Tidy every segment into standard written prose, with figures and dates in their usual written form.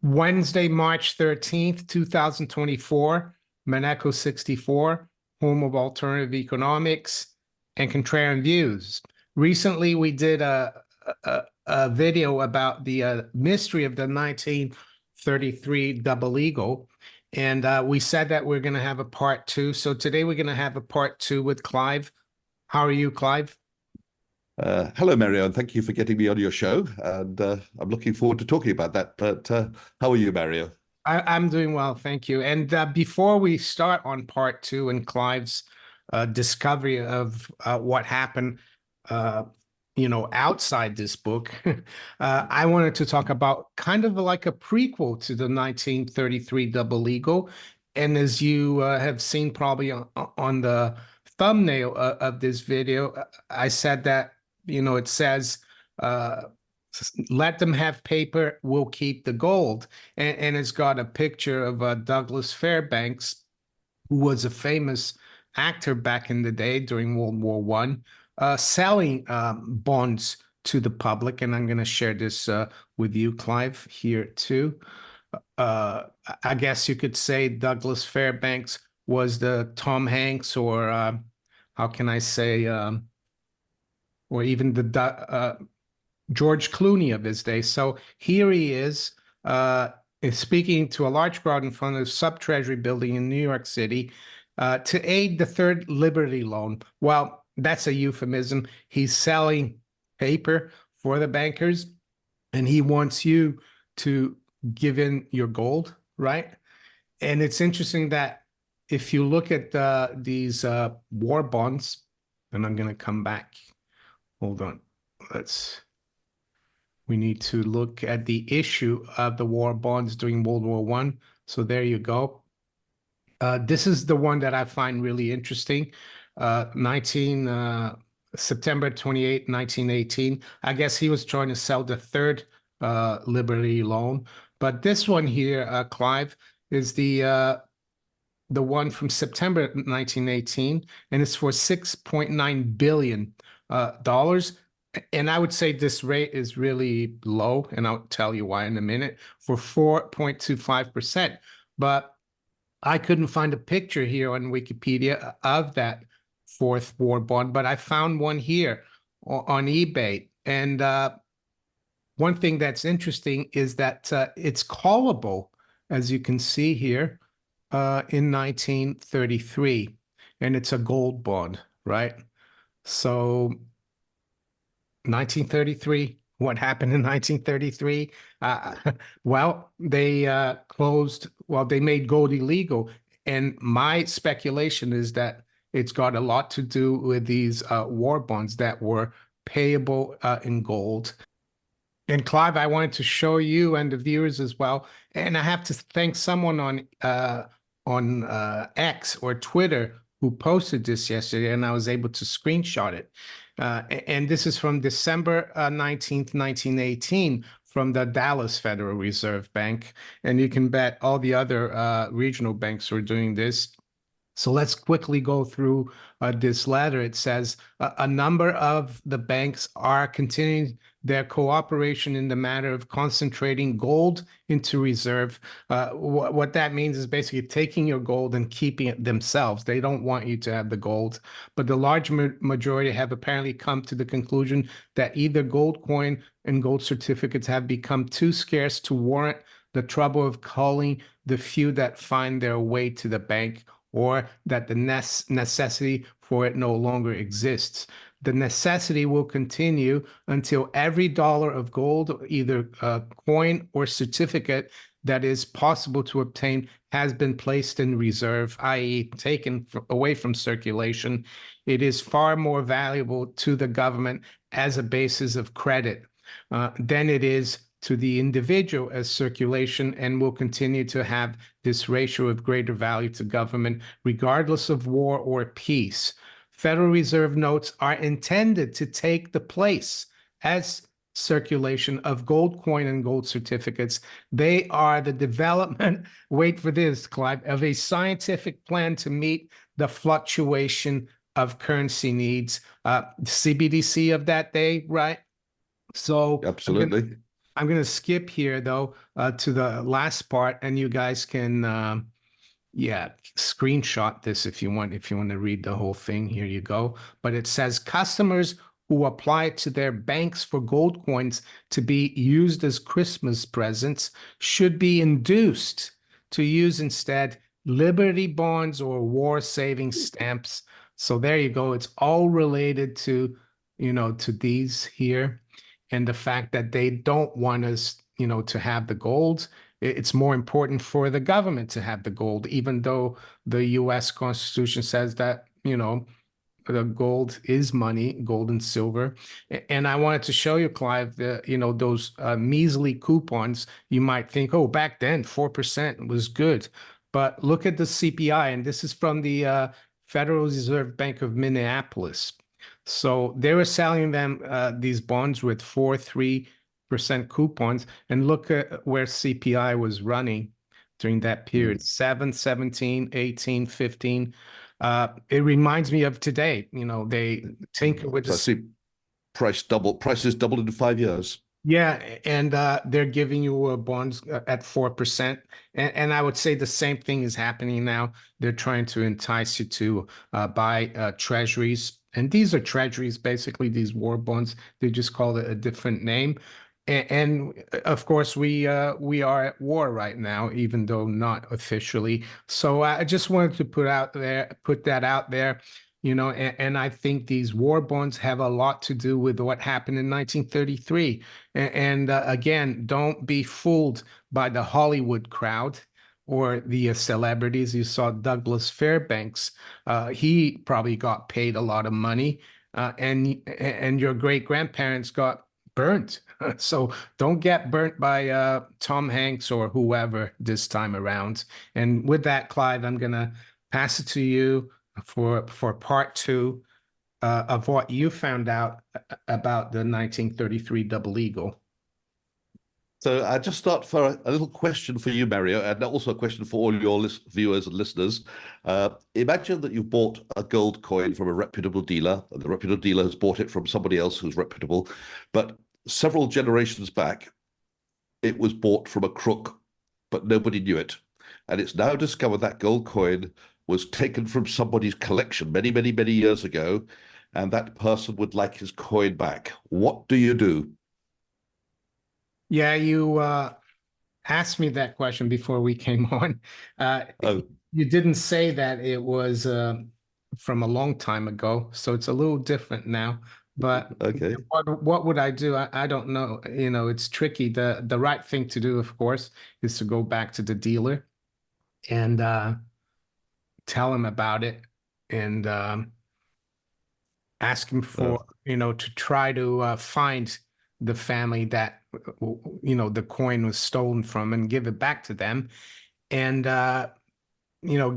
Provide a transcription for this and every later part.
Wednesday, March 13th, 2024, Maneco 64, home of alternative economics and contrarian views. Recently, we did a video about the mystery of the 1933 double eagle, and we said that we're going to have a part two. So today we're going to have a part two with Clive. How are you, Clive? Hello, Mario, and thank you for getting me on your show. And I'm looking forward to talking about that. But how are you, Mario? I'm doing well, thank you. And before we start on part two and Clive's discovery of what happened, uh, outside this book, I wanted to talk about kind of like a prequel to the 1933 Double Eagle. And as you have seen probably on the thumbnail of this video, I said that, it says, uh, let them have paper, we'll keep the gold. And it's got a picture of Douglas Fairbanks, who was a famous actor back in the day during World War One, selling bonds to the public. And I'm going to share this with you, Clive, here too. Uh, I guess you could say Douglas Fairbanks was the Tom Hanks, or how can I say, or even the George Clooney of his day. So here he is speaking to a large crowd in front of the Sub-Treasury building in New York City to aid the Third Liberty Loan. Well, that's a euphemism. He's selling paper for the bankers, and he wants you to give in your gold, right? And it's interesting that if you look at these war bonds, and I'm going to come back. Hold on. We need to look at the issue of the war bonds during World War One. So there you go. This is the one that I find really interesting. 19 September 28, 1918. I guess he was trying to sell the third Liberty loan. But this one here, Clive, is the one from September 1918, and it's for $6.9 billion dollars. And I would say this rate is really low, and I'll tell you why in a minute, for 4.25%. But I couldn't find a picture here on Wikipedia of that fourth war bond, but I found one here on eBay. And one thing that's interesting is that it's callable, as you can see here, in 1933, and it's a gold bond, right? So 1933, what happened in 1933? Well, they they made gold illegal. And my speculation is that it's got a lot to do with these war bonds that were payable in gold. And Clive, I wanted to show you and the viewers as well. And I have to thank someone on X or Twitter who posted this yesterday, and I was able to screenshot it. And this is from December 19th, 1918, from the Dallas Federal Reserve Bank. And you can bet all the other regional banks are doing this. So let's quickly go through this letter. It says a number of the banks are continuing their cooperation in the matter of concentrating gold into reserve. What that means is basically taking your gold and keeping it themselves. They don't want you to have the gold, but the large majority have apparently come to the conclusion that either gold coin and gold certificates have become too scarce to warrant the trouble of calling the few that find their way to the bank, or that the necessity for it no longer exists. The necessity will continue until every dollar of gold, either coin or certificate, that is possible to obtain has been placed in reserve, i.e. taken away from circulation. It is far more valuable to the government as a basis of credit than it is to the individual as circulation, and will continue to have this ratio of greater value to government, regardless of war or peace. Federal Reserve notes are intended to take the place as circulation of gold coin and gold certificates. They are the development, wait for this, Clive, of a scientific plan to meet the fluctuation of currency needs. CBDC of that day, right? So Absolutely. I'm going to skip here though to the last part, and you guys can yeah, screenshot this if you want to read the whole thing. Here you go. But it says customers who apply to their banks for gold coins to be used as Christmas presents should be induced to use instead Liberty bonds or war savings stamps. So there you go. It's all related to, to these here and the fact that they don't want us, to have the gold. It's more important for the government to have the gold, even though the US Constitution says that, the gold is money, gold and silver. And I wanted to show you, Clive, those measly coupons. You might think, oh, back then, 4% was good. But look at the CPI, and this is from the Federal Reserve Bank of Minneapolis. So they were selling them these bonds with 4.3% coupons, and look at where CPI was running during that period: Mm. 7, 17, 18, 15. It reminds me of today. They tinker with So I this. see prices doubled in 5 years. Yeah, and they're giving you bonds at 4%. And I would say the same thing is happening now. They're trying to entice you to buy treasuries. And these are treasuries, basically, these war bonds. They just call it a different name. And of course, we are at war right now, even though not officially. So I just wanted to put that out there. And I think these war bonds have a lot to do with what happened in 1933. And again, don't be fooled by the Hollywood crowd or the celebrities. You saw Douglas Fairbanks. He probably got paid a lot of money, and your great grandparents got burnt. So don't get burnt by Tom Hanks or whoever this time around. And with that, Clive, I'm gonna pass it to you for part two of what you found out about the 1933 double eagle. So I just start for a little question for you, Mario, and also a question for all your viewers and listeners. Imagine that you've bought a gold coin from a reputable dealer, and the reputable dealer has bought it from somebody else who's reputable, but several generations back, it was bought from a crook, but nobody knew it. And it's now discovered that gold coin was taken from somebody's collection many, many, many years ago, and that person would like his coin back. What do you do? Yeah, you asked me that question before we came on. Uh, Oh, you didn't say that it was from a long time ago, so it's a little different now. But okay. what would I do? I don't know. It's tricky. The right thing to do, of course, is to go back to the dealer and tell him about it and ask him Uh, for, to try to find the family that, the coin was stolen from and give it back to them. And,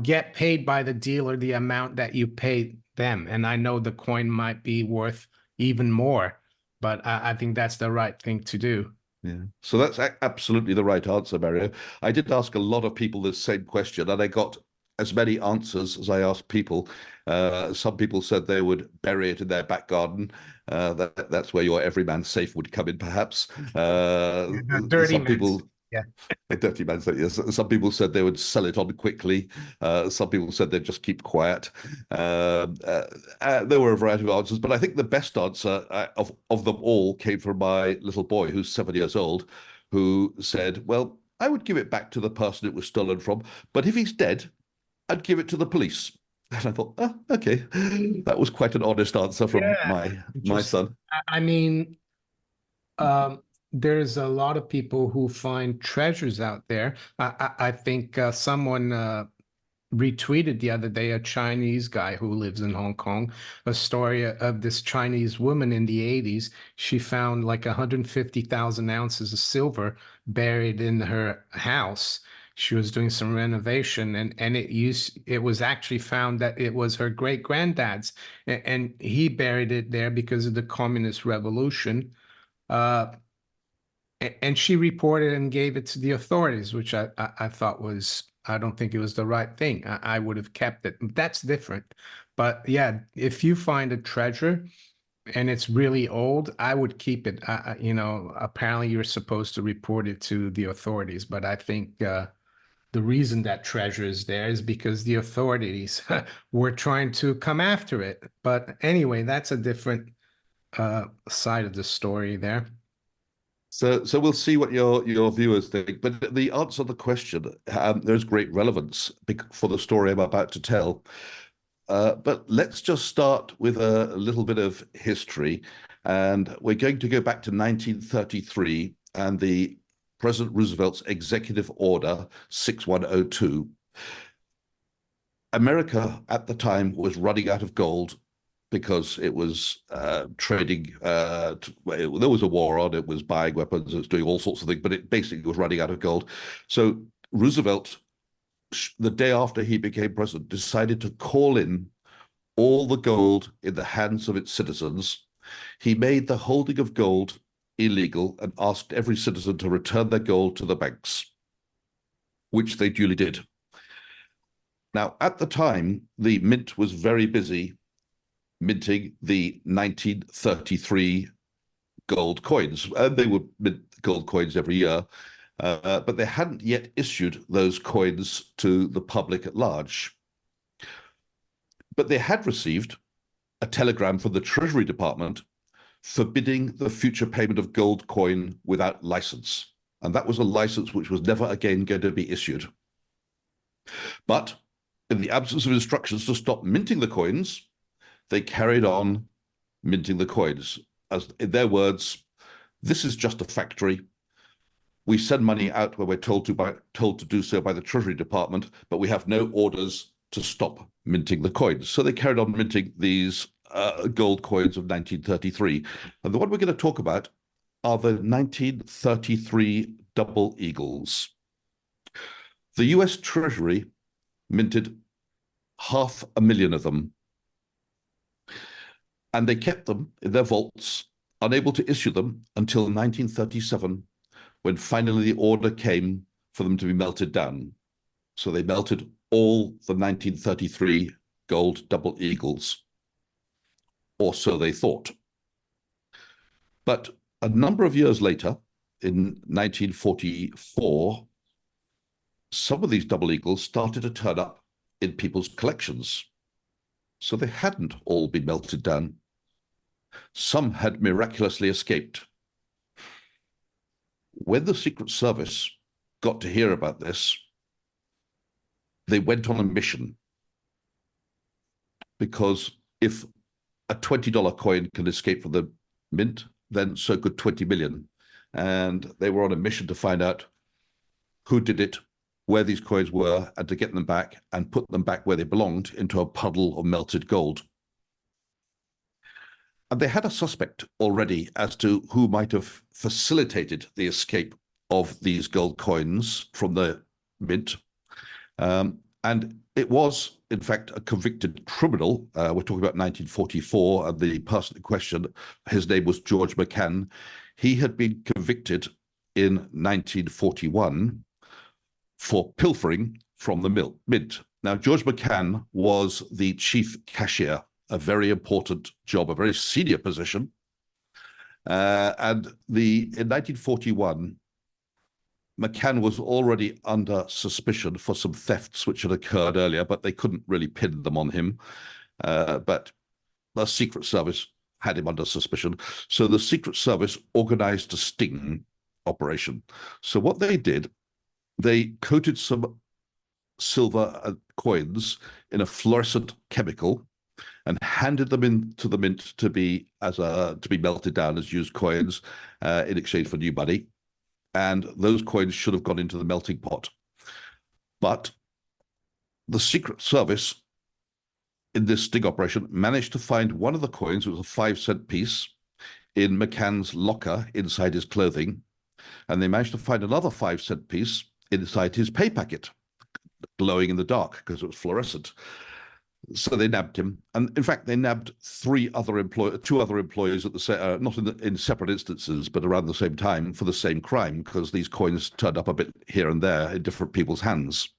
get paid by the dealer the amount that you paid them. And I know the coin might be worth even more, but I think that's the right thing to do. Yeah. So that's absolutely the right answer, Mario. I did ask a lot of people this same question, and I got as many answers as I asked people. Some people said they would bury it in their back garden. That's where your everyman safe would come in, perhaps. Dirty Some man's. people Yeah. a dirty man said yes. Some people said they would sell it on quickly. Some people said they'd just keep quiet. There were a variety of answers, but I think the best answer of them all came from my little boy, who's 7 years old, who said, "Well, I would give it back to the person it was stolen from, but if he's dead, I'd give it to the police." And I thought, oh, okay, that was quite an honest answer from Yeah. my Interesting. son. I mean, um, there's a lot of people who find treasures out there. I think someone retweeted the other day, a Chinese guy who lives in Hong Kong, a story of this Chinese woman in the 80s. She found like 150,000 ounces of silver buried in her house. She was doing some renovation, and it was actually found that it was her great granddad's, and he buried it there because of the communist revolution. Uh, and she reported and gave it to the authorities, which I thought was, I don't think it was the right thing. I would have kept it. That's different. But yeah, if you find a treasure, and it's really old, I would keep it. Apparently you're supposed to report it to the authorities, but I think the reason that treasure is there is because the authorities were trying to come after it. But anyway, that's a different side of the story there. So we'll see what your viewers think. But the answer to the question, there's great relevance for the story I'm about to tell. But let's just start with a little bit of history. And we're going to go back to 1933 and the President Roosevelt's Executive Order 6102. America at the time was running out of gold because it was trading. There was a war on. It was buying weapons. It was doing all sorts of things, but it basically was running out of gold. So Roosevelt, the day after he became president, decided to call in all the gold in the hands of its citizens. He made the holding of gold illegal and asked every citizen to return their gold to the banks, which they duly did. Now, at the time, the mint was very busy minting the 1933 gold coins. And they would mint gold coins every year, but they hadn't yet issued those coins to the public at large. But they had received a telegram from the Treasury Department forbidding the future payment of gold coin without license. And that was a license which was never again going to be issued. But in the absence of instructions to stop minting the coins, they carried on minting the coins. As in their words, this is just a factory. We send money out where we're told to do so by the Treasury Department, but we have no orders to stop minting the coins. So they carried on minting these gold coins of 1933. And the one we're going to talk about are the 1933 double eagles. The US Treasury minted 500,000 of them, and they kept them in their vaults, unable to issue them until 1937, when finally the order came for them to be melted down. So they melted all the 1933 gold double eagles, or so they thought. But a number of years later, in 1944, some of these double eagles started to turn up in people's collections. So they hadn't all been melted down. Some had miraculously escaped. When the Secret Service got to hear about this, they went on a mission. Because if a $20 coin can escape from the mint, then so could 20 million. And they were on a mission to find out who did it, where these coins were, and to get them back and put them back where they belonged, into a puddle of melted gold. And they had a suspect already as to who might have facilitated the escape of these gold coins from the mint. And it was, in fact, a convicted criminal. We're talking about 1944, and the person in question, his name was George McCann. He had been convicted in 1941 for pilfering from the mint. Now, George McCann was the chief cashier, a very important job, a very senior position. In 1941, McCann was already under suspicion for some thefts which had occurred earlier, but they couldn't really pin them on him. But the Secret Service had him under suspicion. So the Secret Service organized a sting operation. So what they did, they coated some silver coins in a fluorescent chemical and handed them into the mint to be melted down as used coins in exchange for new money. And those coins should have gone into the melting pot. But the Secret Service, in this sting operation, managed to find one of the coins. It was a 5-cent piece in McCann's locker inside his clothing. And they managed to find another 5-cent piece inside his pay packet, glowing in the dark because it was fluorescent. So they nabbed him, and in fact, they nabbed two other employees at the not in separate instances, but around the same time for the same crime, because these coins turned up a bit here and there in different people's hands.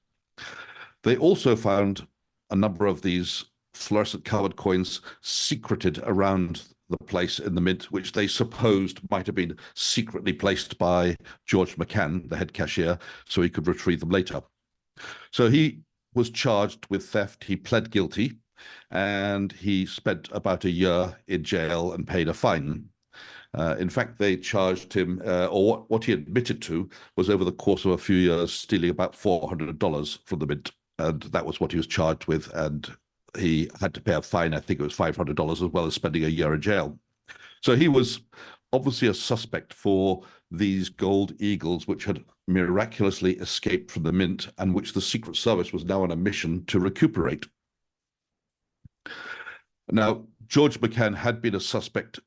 They also found a number of these fluorescent-colored coins secreted around the place in the mint, which they supposed might have been secretly placed by George McCann, the head cashier, so he could retrieve them later. So he was charged with theft. He pled guilty, and he spent about a year in jail and paid a fine. In fact, they charged him, or what he admitted to was over the course of a few years, stealing about $400 from the mint. And that was what he was charged with. And he had to pay a fine. I think it was $500, as well as spending a year in jail. So he was obviously a suspect for these gold eagles, which had miraculously escaped from the mint and which the Secret Service was now on a mission to recuperate. Now, George McCann had been a suspect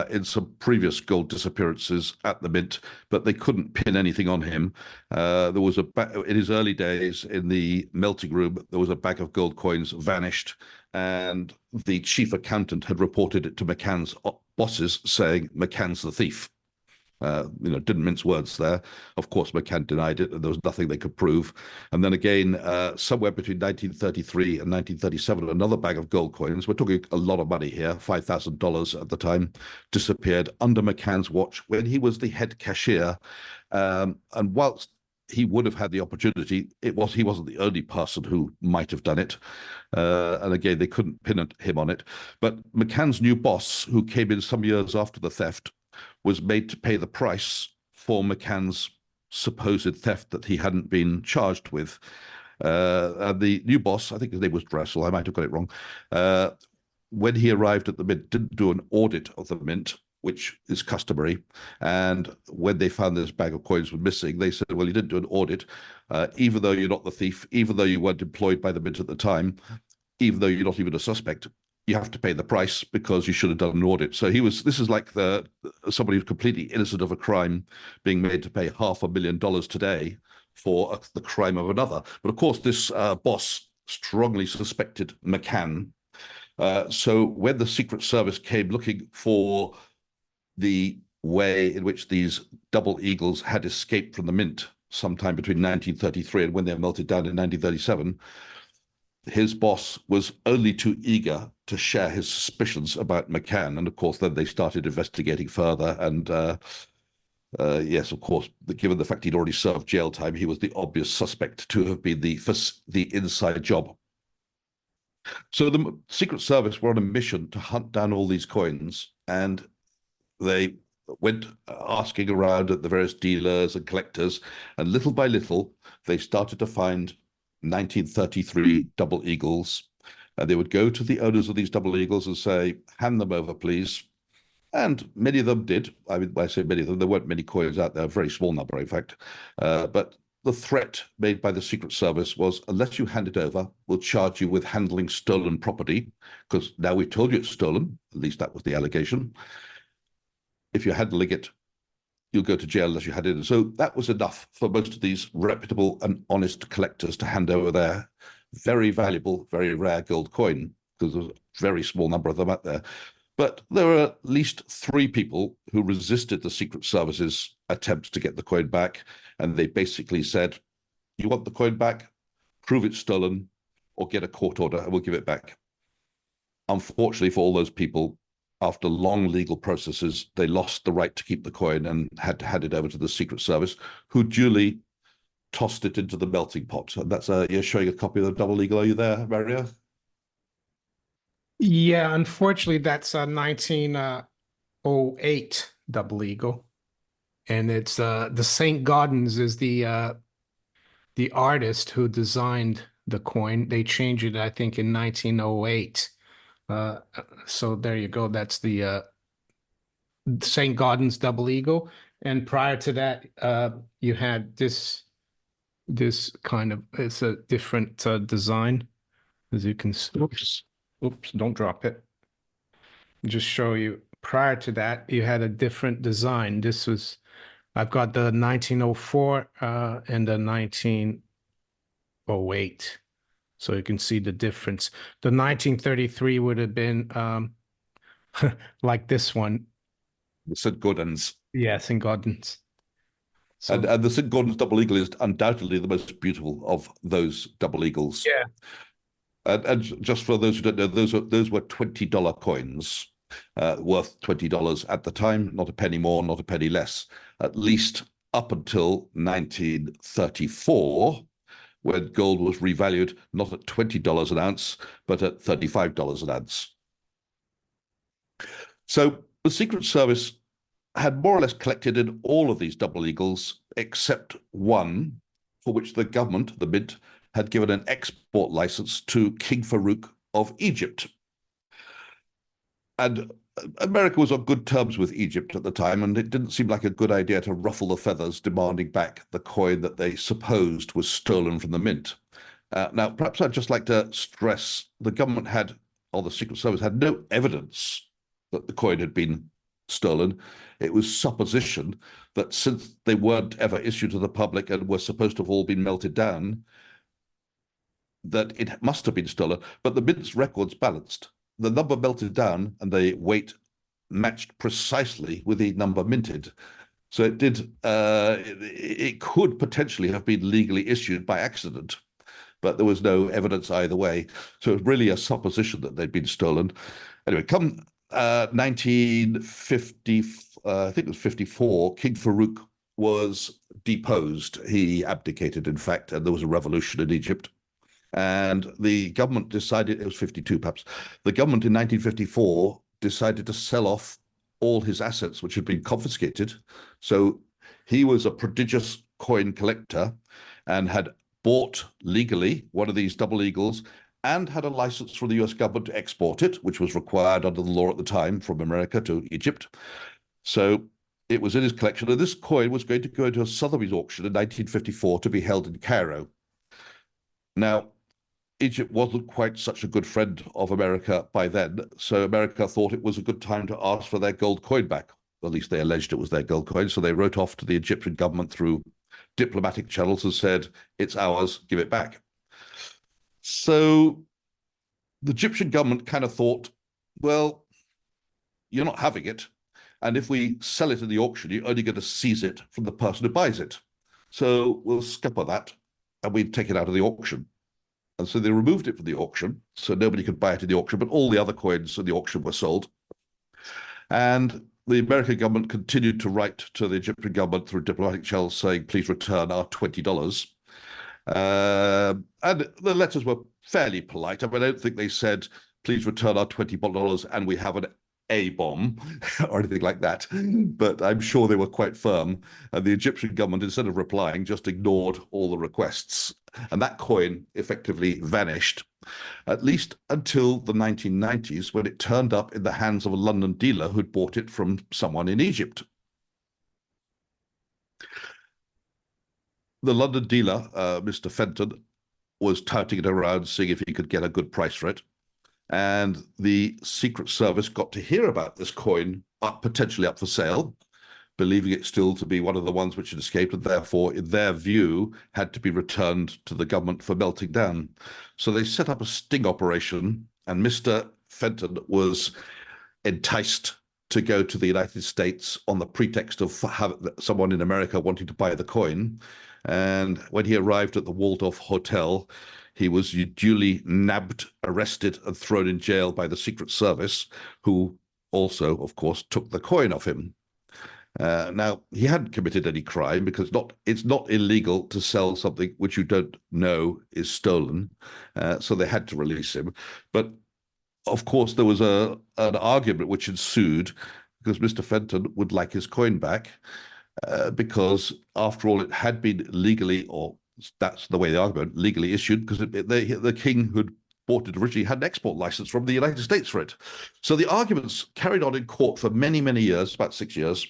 in some previous gold disappearances at the mint, but they couldn't pin anything on him. There was in his early days in the melting room, there was a bag of gold coins vanished, and the chief accountant had reported it to McCann's bosses, saying McCann's the thief. Didn't mince words there. Of course, McCann denied it, and there was nothing they could prove. And then again, somewhere between 1933 and 1937, another bag of gold coins, we're talking a lot of money here, $5,000 at the time, disappeared under McCann's watch when he was the head cashier. And whilst he would have had the opportunity, he wasn't the only person who might have done it. And again, they couldn't pin him on it. But McCann's new boss, who came in some years after the theft, was made to pay the price for McCann's supposed theft that he hadn't been charged with. And the new boss, I think his name was Dressel, I might have got it wrong, when he arrived at the mint, didn't do an audit of the mint, which is customary. And when they found this bag of coins was missing, they said, well, you didn't do an audit, even though you're not the thief, even though you weren't employed by the mint at the time, even though you're not even a suspect, you have to pay the price because you should have done an audit. So this is like somebody who's completely innocent of a crime being made to pay $500,000 today for the crime of another. But of course, this boss strongly suspected McCann. So when the Secret Service came looking for the way in which these double eagles had escaped from the mint sometime between 1933 and when they melted down in 1937, his boss was only too eager to share his suspicions about McCann. And of course, then they started investigating further. And yes, of course, given the fact he'd already served jail time, he was the obvious suspect to have been the inside job. So the Secret Service were on a mission to hunt down all these coins, and they went asking around at the various dealers and collectors, and little by little, they started to find 1933 double eagles. And they would go to the owners of these double eagles and say, hand them over, please. And many of them did. I mean, when I say many of them, there weren't many coins out there, a very small number, in fact. But the threat made by the Secret Service was, unless you hand it over, we'll charge you with handling stolen property, because now we've told you it's stolen. At least that was the allegation. If you're handling it, you'll go to jail unless you had it. So that was enough for most of these reputable and honest collectors to hand over their very valuable, very rare gold coin, because there's a very small number of them out there. But there were at least 3 people who resisted the Secret Service's attempts to get the coin back. And they basically said, you want the coin back, prove it's stolen, or get a court order and we'll give it back. Unfortunately for all those people, after long legal processes, they lost the right to keep the coin and had to hand it over to the Secret Service, who duly tossed it into the melting pot. And that's you're showing a copy of the double eagle. Are you there, Mario? Yeah, unfortunately, that's a 1908 double eagle, and it's the St. Gaudens is the artist who designed the coin. They changed it, I think, in 1908. So there you go. That's the St. Gaudens double eagle. And prior to that, you had this kind of, it's a different design, as you can see. Oops, don't drop it. Just show you. Prior to that, you had a different design. This was, I've got the 1904 and the 1908. So you can see the difference. The 1933 would have been like this one. The St. Gaudens. Yes, in Gardens. So, and the St. Gaudens double eagle is undoubtedly the most beautiful of those double eagles. yeah. And just for those who don't know, those were $20 coins. worth $20 at the time, not a penny more, not a penny less, at least up until 1934, when gold was revalued not at $20 an ounce, but at $35 an ounce. So the Secret Service had more or less collected in all of these double eagles, except one, for which the government, the Mint, had given an export license to King Farouk of Egypt. And America was on good terms with Egypt at the time, and it didn't seem like a good idea to ruffle the feathers demanding back the coin that they supposed was stolen from the Mint. Now, perhaps I'd just like to stress the government had, or the Secret Service had no evidence that the coin had been stolen. It was supposition that since they weren't ever issued to the public and were supposed to have all been melted down, that it must have been stolen. But the Mint's records balanced. The number melted down and the weight matched precisely with the number minted. So it did. It could potentially have been legally issued by accident, but there was no evidence either way. So it was really a supposition that they'd been stolen. Anyway, come 1950, I think it was 54, King Farouk was deposed. He abdicated, in fact, and there was a revolution in Egypt. And the government decided, it was 52 perhaps, the government in 1954 decided to sell off all his assets, which had been confiscated. So he was a prodigious coin collector and had bought legally one of these double eagles and had a license from the US government to export it, which was required under the law at the time from America to Egypt. So it was in his collection, and this coin was going to go into a Sotheby's auction in 1954 to be held in Cairo. Now, Egypt wasn't quite such a good friend of America by then, so America thought it was a good time to ask for their gold coin back. At least they alleged it was their gold coin, so they wrote off to the Egyptian government through diplomatic channels and said, it's ours, give it back. So the Egyptian government kind of thought, well, you're not having it, and if we sell it in the auction, you're only going to seize it from the person who buys it. So we'll scupper that, and we take it out of the auction. And so they removed it from the auction, so nobody could buy it in the auction, but all the other coins in the auction were sold. And the American government continued to write to the Egyptian government through diplomatic channels saying, please return our $20. And the letters were fairly polite. I mean, I don't think they said, please return our $20 and we have an A-bomb or anything like that. But I'm sure they were quite firm. And the Egyptian government, instead of replying, just ignored all the requests. And that coin effectively vanished, at least until the 1990s, when it turned up in the hands of a London dealer who'd bought it from someone in Egypt. The London dealer, Mr. Fenton, was touting it around, seeing if he could get a good price for it. And the Secret Service got to hear about this coin potentially up for sale, believing it still to be one of the ones which had escaped, and therefore, in their view, had to be returned to the government for melting down. So they set up a sting operation, and Mr. Fenton was enticed to go to the United States on the pretext of someone in America wanting to buy the coin. And when he arrived at the Waldorf Hotel, he was duly nabbed, arrested, and thrown in jail by the Secret Service, who also, of course, took the coin off him. Now, he hadn't committed any crime because it's not illegal to sell something which you don't know is stolen. So they had to release him. But of course, there was an argument which ensued because Mr. Fenton would like his coin back because, after all, it had been legally, or that's the way the argument, legally issued because the king who'd bought it originally had an export license from the United States for it. So the arguments carried on in court for many, many years, about 6 years.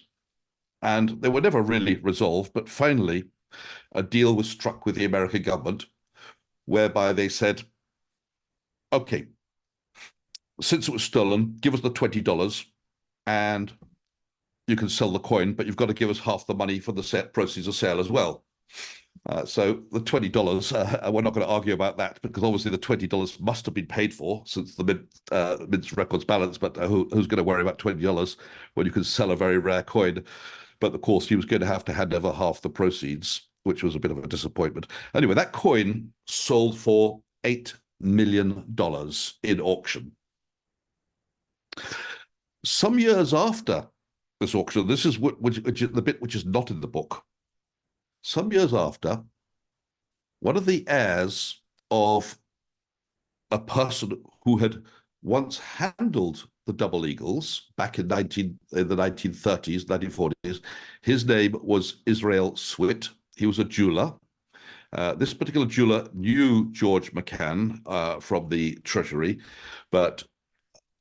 And they were never really resolved, but finally a deal was struck with the American government whereby they said, okay, since it was stolen, give us the $20 and you can sell the coin, but you've got to give us half the money for the proceeds of sale as well. So the $20, we're not going to argue about that because obviously the $20 must have been paid for since the Mint's records balance, but who's going to worry about $20 when you can sell a very rare coin? But of course, he was going to have to hand over half the proceeds, which was a bit of a disappointment. Anyway, that coin sold for $8 million in auction. Some years after this auction, this is which is the bit which is not in the book. Some years after, one of the heirs of a person who had once handled the double eagles back in the 1930s, 1940s, his name was Israel Swit. He was a jeweler. This particular jeweler knew George McCann from the Treasury, but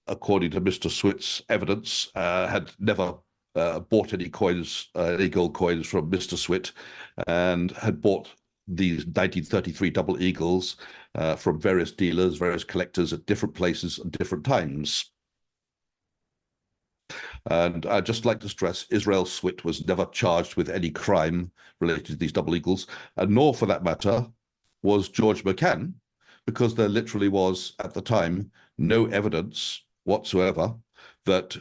according to Mr. Swit's evidence, had never bought any coins, any gold coins from Mr. Swit, and had bought these 1933 double eagles from various dealers, various collectors at different places and different times. And I'd just like to stress, Israel Swit was never charged with any crime related to these double eagles, and nor, for that matter, was George McCann, because there literally was, at the time, no evidence whatsoever that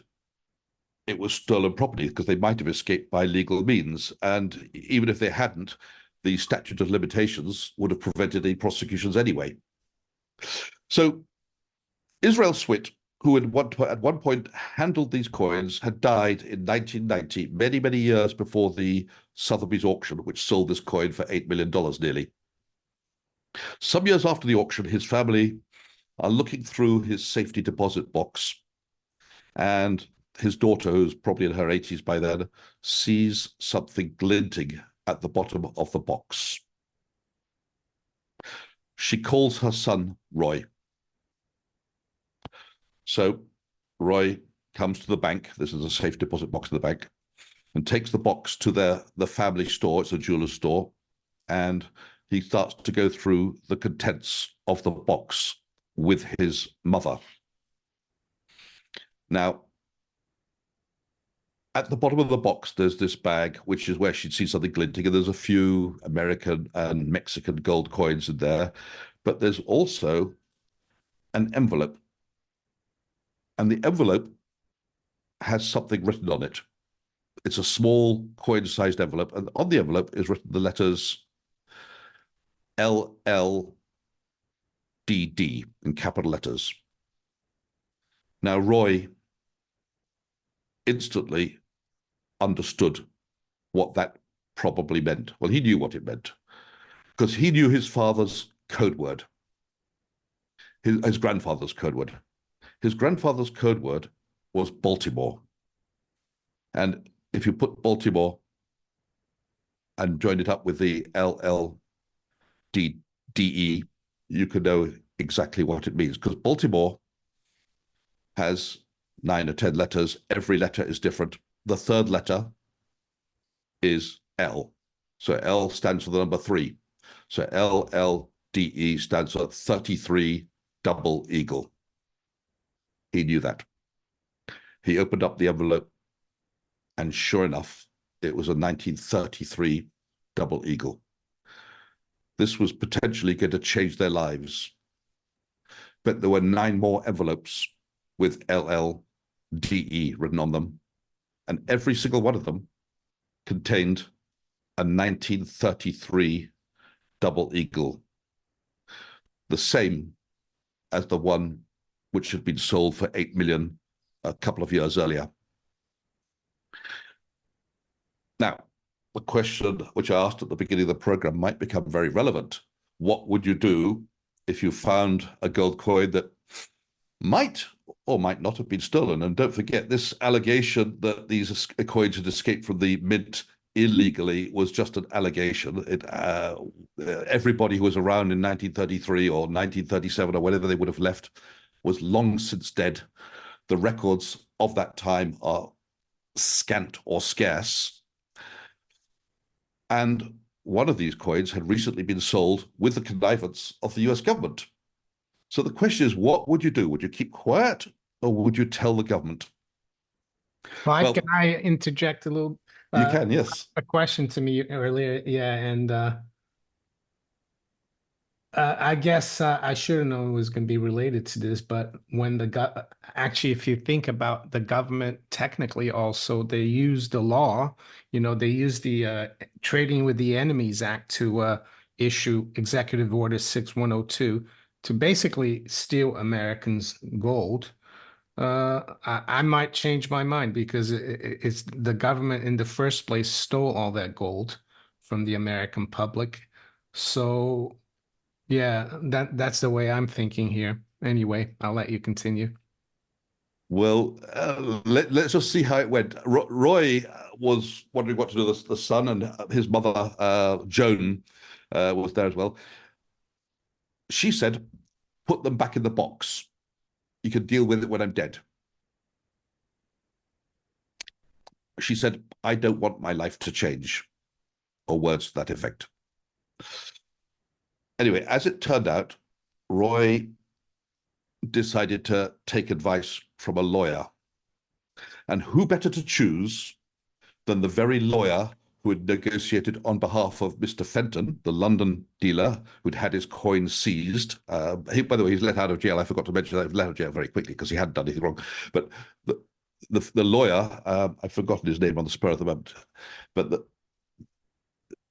it was stolen property, because they might have escaped by legal means. And even if they hadn't, the statute of limitations would have prevented any prosecutions anyway. So Israel Swit, who at one point handled these coins, had died in 1990, many, many years before the Sotheby's auction, which sold this coin for $8 million nearly. Some years after the auction, his family are looking through his safety deposit box, and his daughter, who's probably in her 80s by then, sees something glinting at the bottom of the box. She calls her son Roy. So Roy comes to the bank. This is a safe deposit box in the bank, and takes the box to the family store. It's a jeweler's store. And he starts to go through the contents of the box with his mother. Now, at the bottom of the box, there's this bag, which is where she'd see something glinting, and there's a few American and Mexican gold coins in there. But there's also an envelope. And the envelope has something written on it. It's a small coin-sized envelope, and on the envelope is written the letters LLDD in capital letters. Now, Roy instantly understood what that probably meant. Well, he knew what it meant, because he knew his father's code word, his grandfather's code word. His grandfather's code word was Baltimore. And if you put Baltimore and join it up with the LLDDE, you can know exactly what it means, because Baltimore has 9 or 10 letters. Every letter is different. The third letter is L. So L stands for the number 3. So LLDE stands for 33 double eagle. He knew that. He opened up the envelope, and sure enough, it was a 1933 double eagle. This was potentially going to change their lives. But there were 9 more envelopes with LLDE written on them, and every single one of them contained a 1933 double eagle, the same as the one which had been sold for $8 million a couple of years earlier. Now, the question which I asked at the beginning of the program might become very relevant. What would you do if you found a gold coin that might or might not have been stolen? And don't forget, this allegation that these coins had escaped from the mint illegally was just an allegation. Everybody who was around in 1933 or 1937 or whenever they would have left was long since dead. The records of that time are scant or scarce. And one of these coins had recently been sold with the connivance of the US government. So the question is, what would you do? Would you keep quiet, or would you tell the government? Clive, Well, can I interject a little? You can, yes. A question to me earlier. Yeah, and I guess I should have known it was going to be related to this, but when actually, if you think about the government, technically also they use the law, they use the Trading with the Enemies Act to issue Executive Order 6102 to basically steal Americans' gold. I might change my mind because it's the government in the first place stole all that gold from the American public. So yeah, that's the way I'm thinking here. Anyway, I'll let you continue. Well, let's just see how it went. Roy was wondering what to do with the son, and his mother, Joan, was there as well. She said, put them back in the box. You can deal with it when I'm dead. She said, I don't want my life to change, or words to that effect. Anyway, as it turned out, Roy decided to take advice from a lawyer. And who better to choose than the very lawyer who had negotiated on behalf of Mr. Fenton, the London dealer who'd had his coins seized. By the way, he's let out of jail. I forgot to mention that he was let out of jail very quickly because he hadn't done anything wrong. But the lawyer, I've forgotten his name on the spur of the moment, but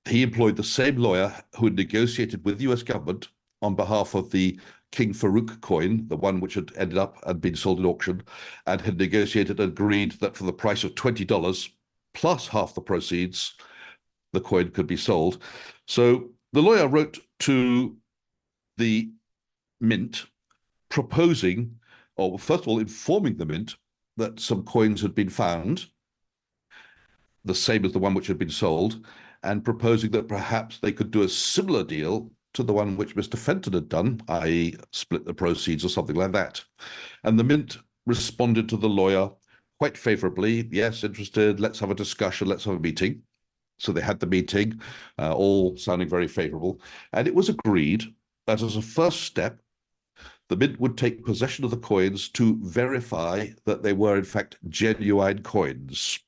he employed the same lawyer who had negotiated with the US government on behalf of the King Farouk coin, the one which had ended up and been sold at auction, and had negotiated and agreed that for the price of $20 plus half the proceeds, the coin could be sold. So the lawyer wrote to the mint proposing, or first of all, informing the mint that some coins had been found, the same as the one which had been sold, and proposing that perhaps they could do a similar deal to the one which Mr. Fenton had done, i.e., split the proceeds or something like that. And the mint responded to the lawyer quite favorably. Yes, interested. Let's have a discussion. Let's have a meeting. So they had the meeting, all sounding very favorable. And it was agreed that as a first step, the mint would take possession of the coins to verify that they were, in fact, genuine coins.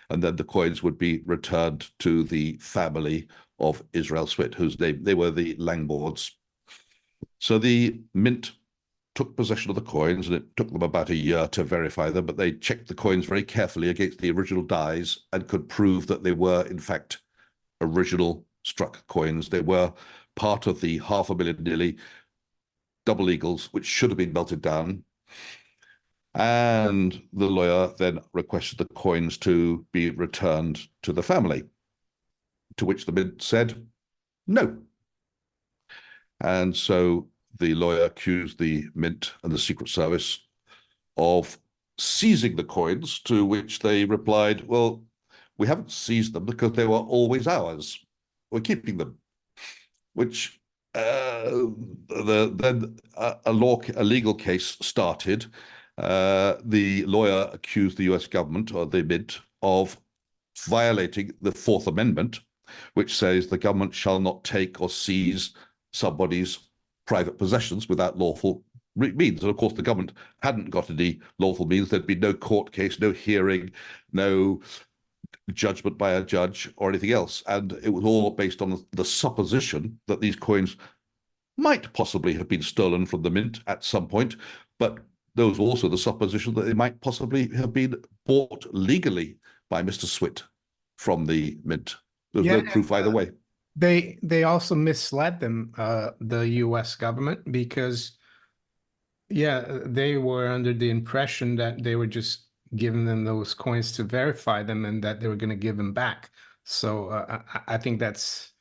And then the coins would be returned to the family of Israel Swit, whose name they were the Langboards. So the mint took possession of the coins, and it took them about a year to verify them, but they checked the coins very carefully against the original dies and could prove that they were, in fact, original struck coins. They were part of the 500,000 nearly double eagles, which should have been melted down. And the lawyer then requested the coins to be returned to the family, to which the mint said no. And so the lawyer accused the mint and the Secret Service of seizing the coins, to which they replied, well, we haven't seized them because they were always ours. We're keeping them, which then a legal case started. The lawyer accused the US government, or the mint, of violating the Fourth Amendment, which says the government shall not take or seize somebody's private possessions without lawful means. And of course, the government hadn't got any lawful means. There'd been no court case, no hearing, no judgment by a judge or anything else. And it was all based on the supposition that these coins might possibly have been stolen from the mint at some point, but there was also the supposition that they might possibly have been bought legally by Mr. Swit from the mint. There's Yeah, no proof either way. they also misled them, the US government, because yeah, they were under the impression that they were just giving them those coins to verify them and that they were going to give them back. So I think that's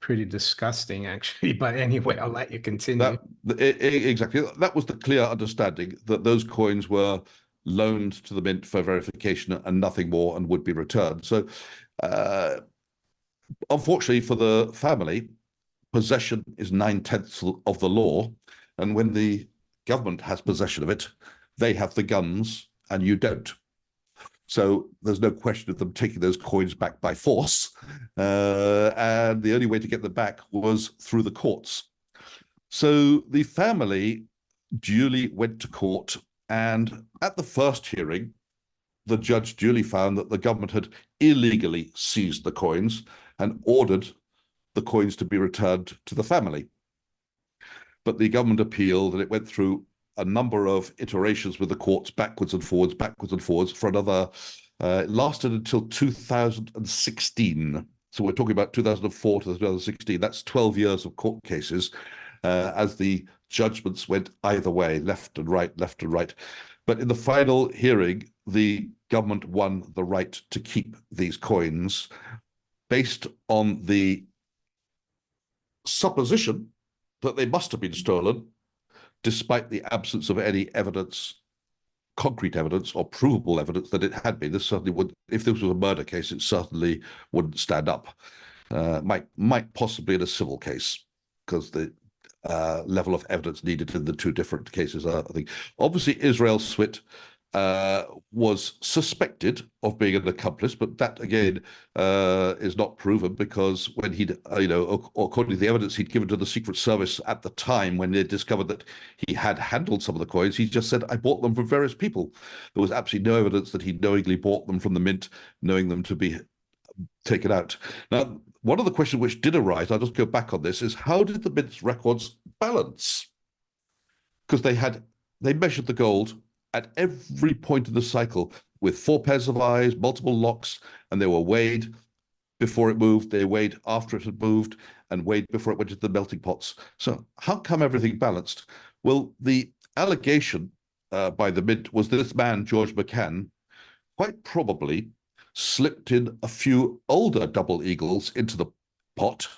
pretty disgusting, actually. But anyway, I'll let you continue. Exactly. That was the clear understanding that those coins were loaned to the mint for verification and nothing more, and would be returned. So, unfortunately for the family, possession is 9/10 of the law, and when the government has possession of it, they have the guns and you don't. So there's no question of them taking those coins back by force, and the only way to get them back was through the courts. So the family duly went to court, and at the first hearing, the judge duly found that the government had illegally seized the coins and ordered the coins to be returned to the family. But the government appealed, and it went through a number of iterations with the courts, backwards and forwards for another, it lasted until 2016. So we're talking about 2004 to 2016. That's 12 years of court cases, as the judgments went either way, left and right, left and right. But in the final hearing, the government won the right to keep these coins based on the supposition that they must have been stolen, despite the absence of any evidence, concrete evidence or provable evidence that it had been. This certainly would, if this was a murder case, it certainly wouldn't stand up. Might possibly in a civil case, because the level of evidence needed in the two different cases, I think. Obviously, Israel Swit was suspected of being an accomplice, but that again is not proven, because when he'd, according to the evidence he'd given to the Secret Service at the time when they discovered that he had handled some of the coins, he just said, I bought them from various people. There was absolutely no evidence that he knowingly bought them from the mint, knowing them to be taken out. Now, one of the questions which did arise, I'll just go back on this, is how did the mint's records balance? Because they measured the gold at every point in the cycle with 4 pairs of eyes, multiple locks, and they were weighed before it moved, they weighed after it had moved, and weighed before it went into the melting pots. So how come everything balanced? Well, the allegation by the mint was that this man, George McCann, quite probably slipped in a few older double eagles into the pot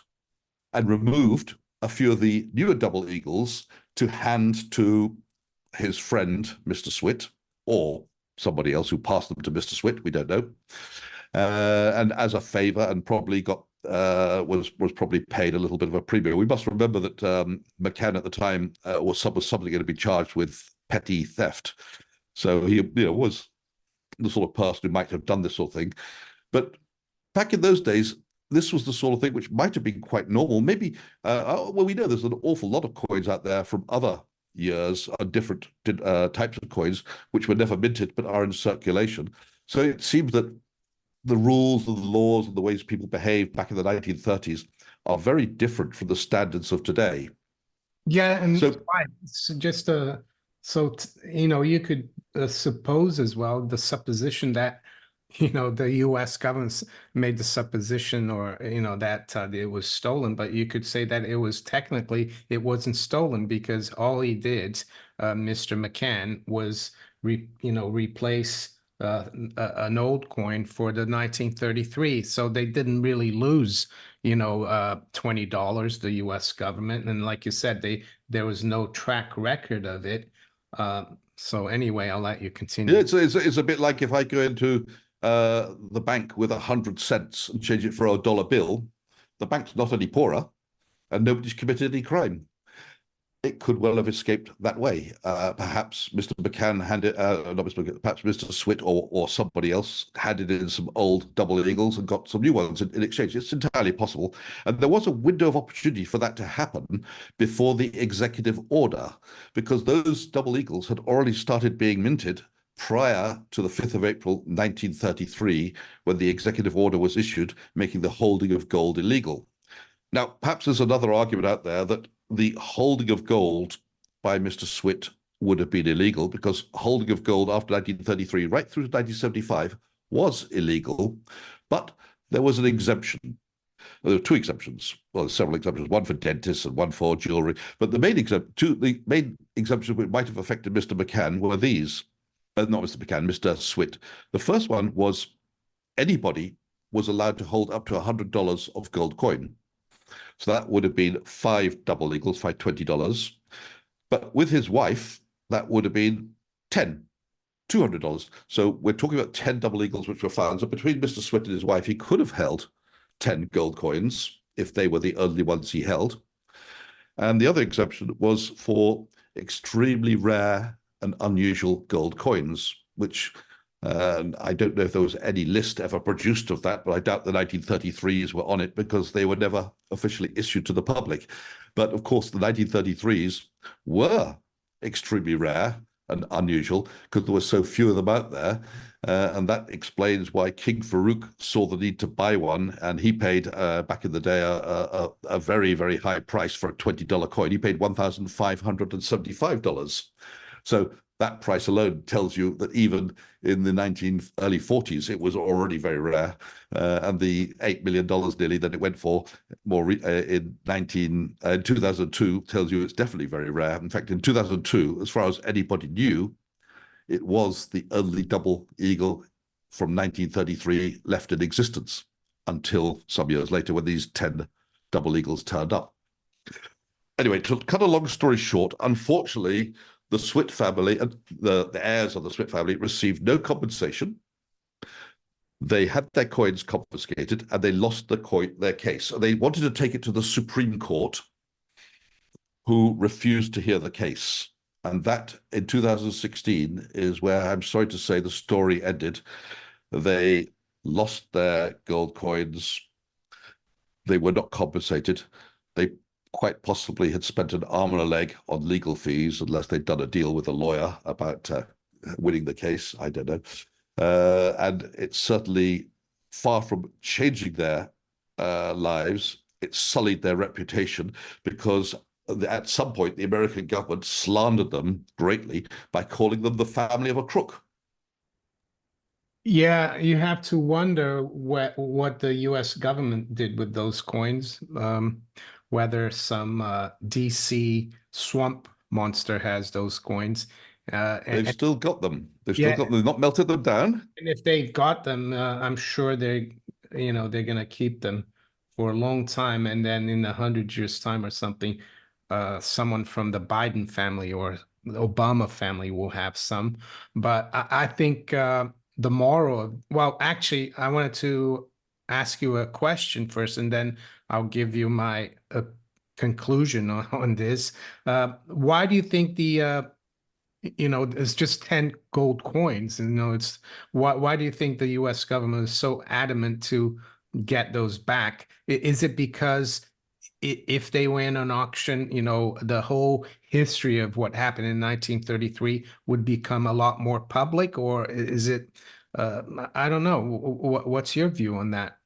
and removed a few of the newer double eagles to hand to his friend, Mr. Swit, or somebody else who passed them to Mr. Swit, we don't know. And as a favor, and probably got was probably paid a little bit of a premium. We must remember that McCann at the time was somebody going to be charged with petty theft. So he was the sort of person who might have done this sort of thing. But back in those days, this was the sort of thing which might have been quite normal. Maybe, well, we know there's an awful lot of coins out there from other years on different types of coins which were never minted but are in circulation. So it seems that the rules and the laws and the ways people behaved back in the 1930s are very different from the standards of today. Yeah, and so just you could suppose as well the supposition that the U.S. government made the supposition, or that it was stolen, but you could say that it wasn't stolen, because all he did, Mr. McCann, was replace an old coin for the 1933. So they didn't really lose $20, the U.S. government, and like you said, there was no track record of it. So anyway, I'll let you continue. Yeah, it's a bit like if I go into the bank with 100 cents and change it for a dollar bill, the bank's not any poorer and nobody's committed any crime. It could well have escaped that way. Perhaps Mr. McCann perhaps Mr. Swit or somebody else handed in some old double eagles and got some new ones in exchange. It's entirely possible. And there was a window of opportunity for that to happen before the executive order, because those double eagles had already started being minted prior to the 5th of April, 1933, when the executive order was issued, making the holding of gold illegal. Now, perhaps there's another argument out there that the holding of gold by Mr. Swit would have been illegal, because holding of gold after 1933, right through to 1975, was illegal. But there was an exemption. There were 2 exemptions. Well, there's several exemptions, one for dentists and one for jewelry. But the main exemptions which might have affected Mr. McCann were these. Not Mr. McCann, Mr. Swit. The first one was anybody was allowed to hold up to $100 of gold coin. So that would have been 5 double eagles, $20. But with his wife, that would have been 10, $200. So we're talking about 10 double eagles which were found. So between Mr. Swit and his wife, he could have held 10 gold coins if they were the only ones he held. And the other exemption was for extremely rare and unusual gold coins, which I don't know if there was any list ever produced of that, but I doubt the 1933s were on it, because they were never officially issued to the public. But of course, the 1933s were extremely rare and unusual because there were so few of them out there. And that explains why King Farouk saw the need to buy one, and he paid, back in the day, a very, very high price for a $20 coin. He paid $1,575. So that price alone tells you that even in the early 40s, it was already very rare. And the $8 million nearly that it went for in 2002 tells you it's definitely very rare. In fact, in 2002, as far as anybody knew, it was the only double eagle from 1933 left in existence until some years later when these 10 double eagles turned up. Anyway, to cut a long story short, unfortunately, the Swit family and the heirs of the Swit family received no compensation. They had their coins confiscated and they lost their case. They wanted to take it to the Supreme Court, who refused to hear the case. And that, in 2016, is where I'm sorry to say the story ended. They lost their gold coins. They were not compensated. They quite possibly had spent an arm and a leg on legal fees, unless they'd done a deal with a lawyer about winning the case. I don't know. And it's certainly far from changing their lives. It sullied their reputation because at some point the American government slandered them greatly by calling them the family of a crook. Yeah, you have to wonder what the U.S. government did with those coins. Whether some DC swamp monster has those coins. They've still got them. They've still got Yeah, them. They've not melted them down. and if they got them, I'm sure they're gonna keep them for a long time. And then in 100 years' time or something, someone from the Biden family or the Obama family will have some. But I think the moral of, well, actually, I wanted to ask you a question first, and then I'll give you my conclusion on this. Why do you think it's just 10 gold coins? And it's why do you think the US government is so adamant to get those back? Is it because if they win an auction, the whole history of what happened in 1933 would become a lot more public? Or is it, I don't know. What's your view on that?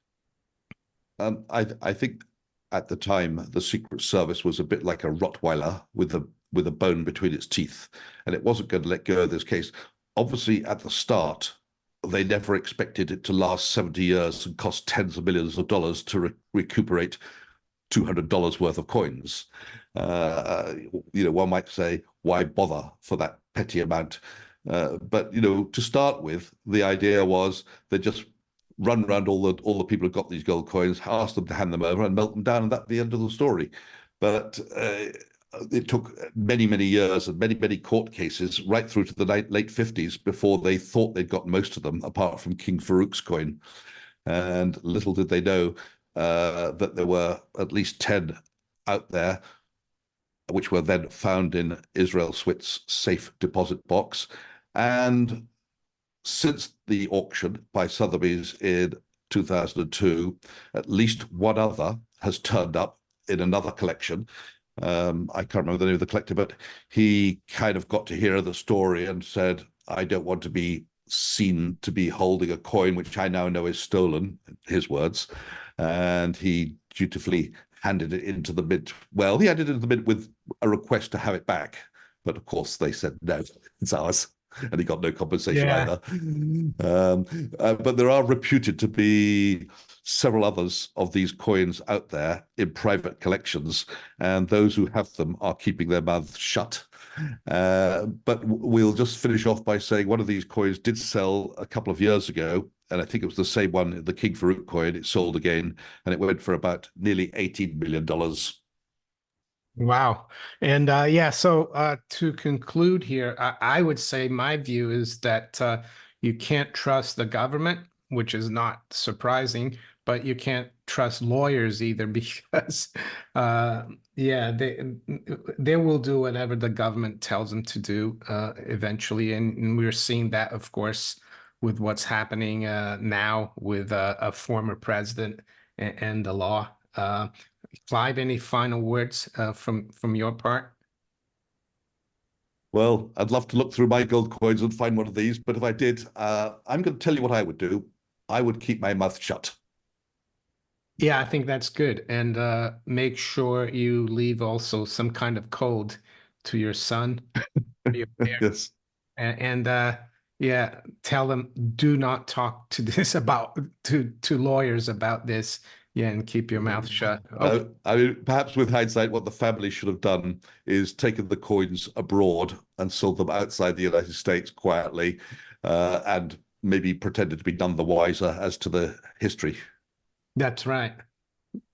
I think at the time the Secret Service was a bit like a Rottweiler with a bone between its teeth, and it wasn't going to let go of this case. Obviously, at the start, they never expected it to last 70 years and cost tens of millions of dollars to recuperate $200 worth of coins. One might say, why bother for that petty amount? But to start with, the idea was they just run around all the people who got these gold coins, ask them to hand them over, and melt them down, and that's the end of the story. But it took many, many years and many, many court cases right through to the late 50s before they thought they'd got most of them, apart from King Farouk's coin. And little did they know that there were at least 10 out there, which were then found in Israel Swit's safe deposit box. And since the auction by Sotheby's in 2002, at least one other has turned up in another collection. I can't remember the name of the collector, but he kind of got to hear the story and said, I don't want to be seen to be holding a coin, which I now know is stolen, his words. And he dutifully handed it into the mint. Well, he handed it into the mint with a request to have it back. But of course, they said, no, it's ours. And he got no compensation either. But there are reputed to be several others of these coins out there in private collections, and those who have them are keeping their mouths shut. But we'll just finish off by saying one of these coins did sell a couple of years ago, and I think it was the same one, the King Farouk coin. It sold again, and it went for about nearly $18 million. Wow. And yeah, so to conclude here, I would say my view is that you can't trust the government, which is not surprising, but you can't trust lawyers either because yeah, they will do whatever the government tells them to do eventually. And we're seeing that, of course, with what's happening now with a former president and the law. Clive, any final words from your part? Well, I'd love to look through my gold coins and find one of these, but if I did, I'm going to tell you what I would do. I would keep my mouth shut. Yeah, I think that's good. And make sure you leave also some kind of code to your son, your parents, Yes. and yeah, tell them do not talk to this about to lawyers about this Yeah, and keep your mouth shut. Okay. I mean, perhaps with hindsight, what the family should have done is taken the coins abroad and sold them outside the United States quietly, and maybe pretended to be none the wiser as to the history. That's right.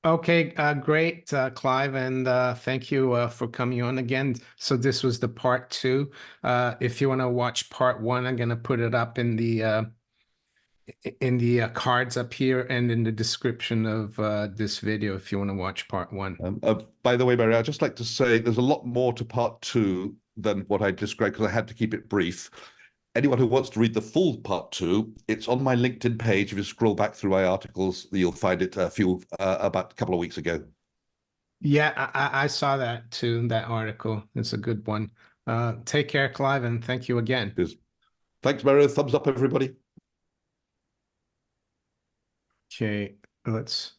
Okay, great, Clive, and thank you for coming on again. So this was the part two. If you want to watch part one, I'm gonna put it up in the cards up here and in the description of this video if you want to watch part one. By the way, Mary, I'd just like to say there's a lot more to part two than what I described because I had to keep it brief. Anyone who wants to read the full part two, it's on my LinkedIn page. If you scroll back through my articles, you'll find it about a couple of weeks ago. Yeah, I saw that too, that article. It's a good one. Take care, Clive, and thank you again. Thanks, Mary. Thumbs up, everybody. Okay, let's